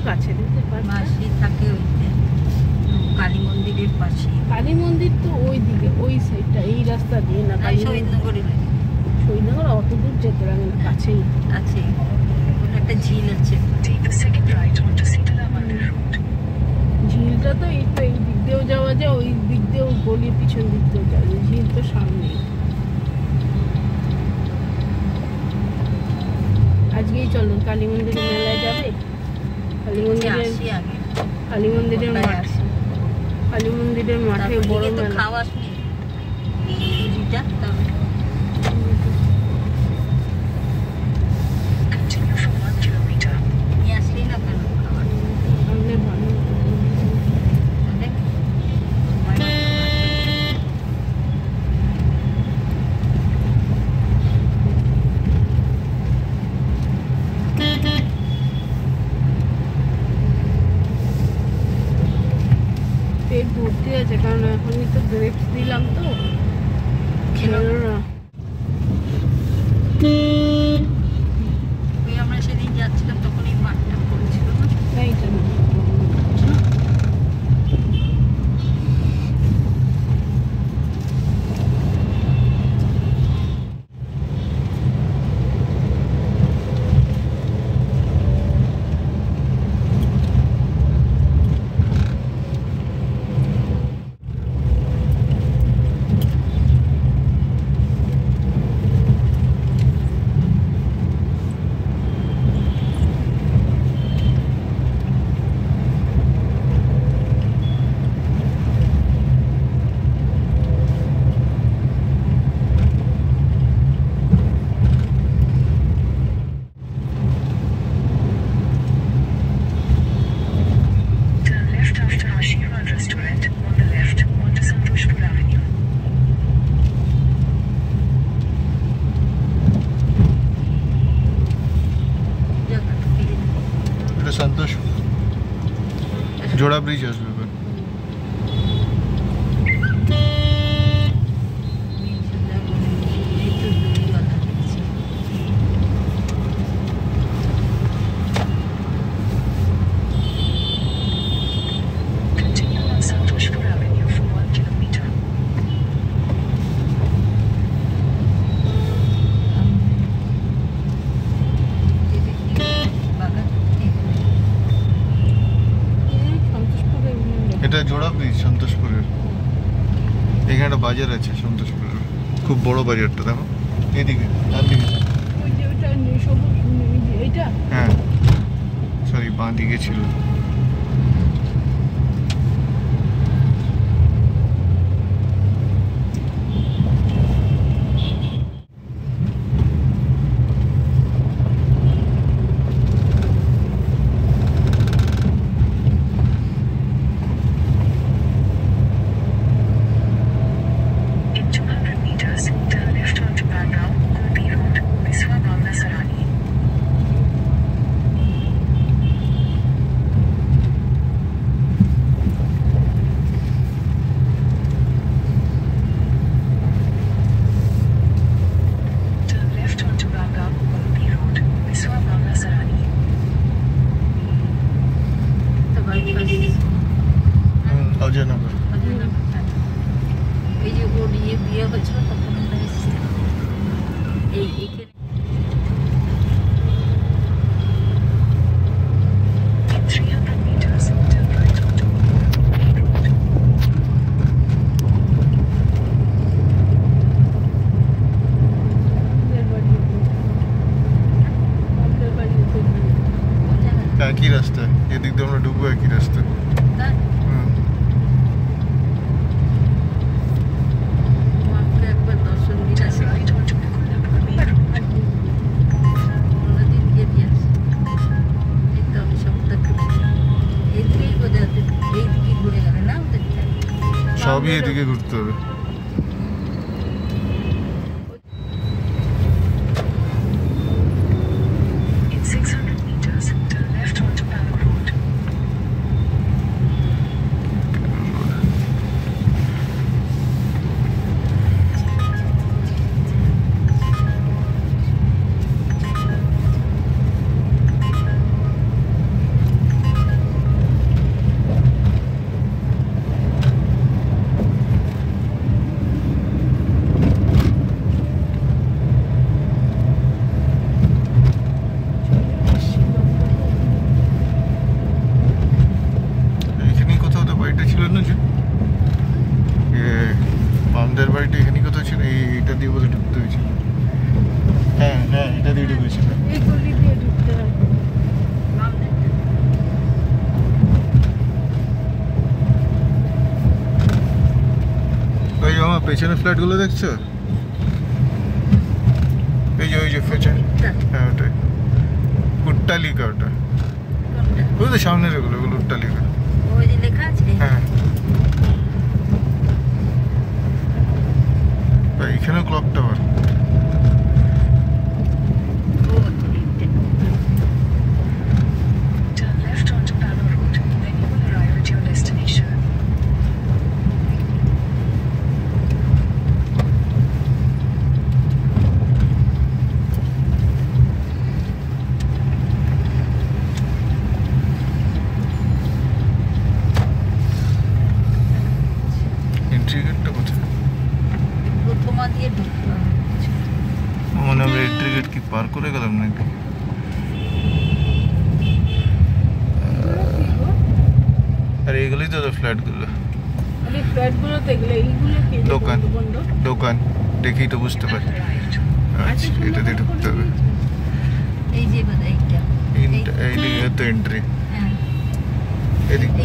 কাছে দিতে মাসি থাকে ওইতে কালী মন্দিরের পাশে। কালী মন্দির তো ওই দিকে, ওই সাইডটা, এই রাস্তা দিয়ে না। শহীদনগরে শহীদনগর অত দূর যেতে লাগে না, কাছেই আছে। ওটা একটা ঝিল আছে। ঝিলটা তো এই তো, এই দিক দিয়েও যাওয়া যায়, ওই দিক দিয়েও গলির পিছন দিক দিয়েও যাওয়া যায়। ঝিল তো সামনেই। আজকেই চলো কালী মন্দিরের মেলায় যাবে। কালী মন্দিরের কালী মন্দিরের মাঠ, কালী মন্দিরের মাঠে বড় মেলা। খাওয়া পেট ভর্তি আছে, কারণ এখনই তো গ্রেপস দিলাম তো খেলো না। আমরা সেদিন যাচ্ছিলাম তখন এই মাঠটা পড়েছিল না। এইটা संतोष जोड़ा ब्रिज है उसमें এটা জোড়া ব্রিজ সন্তোষপুরের। এখানে একটা বাজার আছে সন্তোষপুরের, খুব বড় বাজারটা। দেখো এদিকে, ডান দিকে। হ্যাঁ সরি, বাঁ দিকে ছিল। অজয়নগর। এই যে ওর বিয়ে হয়েছিল তখন আমরা এসেছিলাম এইখানে। একই রাস্তা, এদিক দিয়ে আমরা ঢুকবো একই রাস্তা। সবই এদিকে ঘুরতে হবে। পেছনে ফ্ল্যাটগুলো দেখছো? ওই যে পেছনে, হ্যাঁ ওটাই উট্টালিকা। ওটা ওই তো সামনের এগুলো উট্টালিকা। ওই যে লেখা আছে। হ্যাঁ এখানেও clock tower. Turn left onto Palo Road, then you will arrive at your destination. Entry গেটটা কোথায়? প্রথমা দিয়ে ঢুকতে হবে। মানে আমরা এন্ট্রি গেট কি পার করে গেলাম নাকি? আর এইগুলোই তো ফ্ল্যাটগুলো। আরে ফ্ল্যাটগুলো তো এগুলো, এইগুলো কি দোকান। বন্ধ? দোকান দেখেই তো বুঝতে পারি। আচ্ছা এটা দিয়ে ঢুকতে হবে। এই যে বোধহয় এইটা। এইদিকে তো এন্ট্রি। হ্যাঁ এদিকে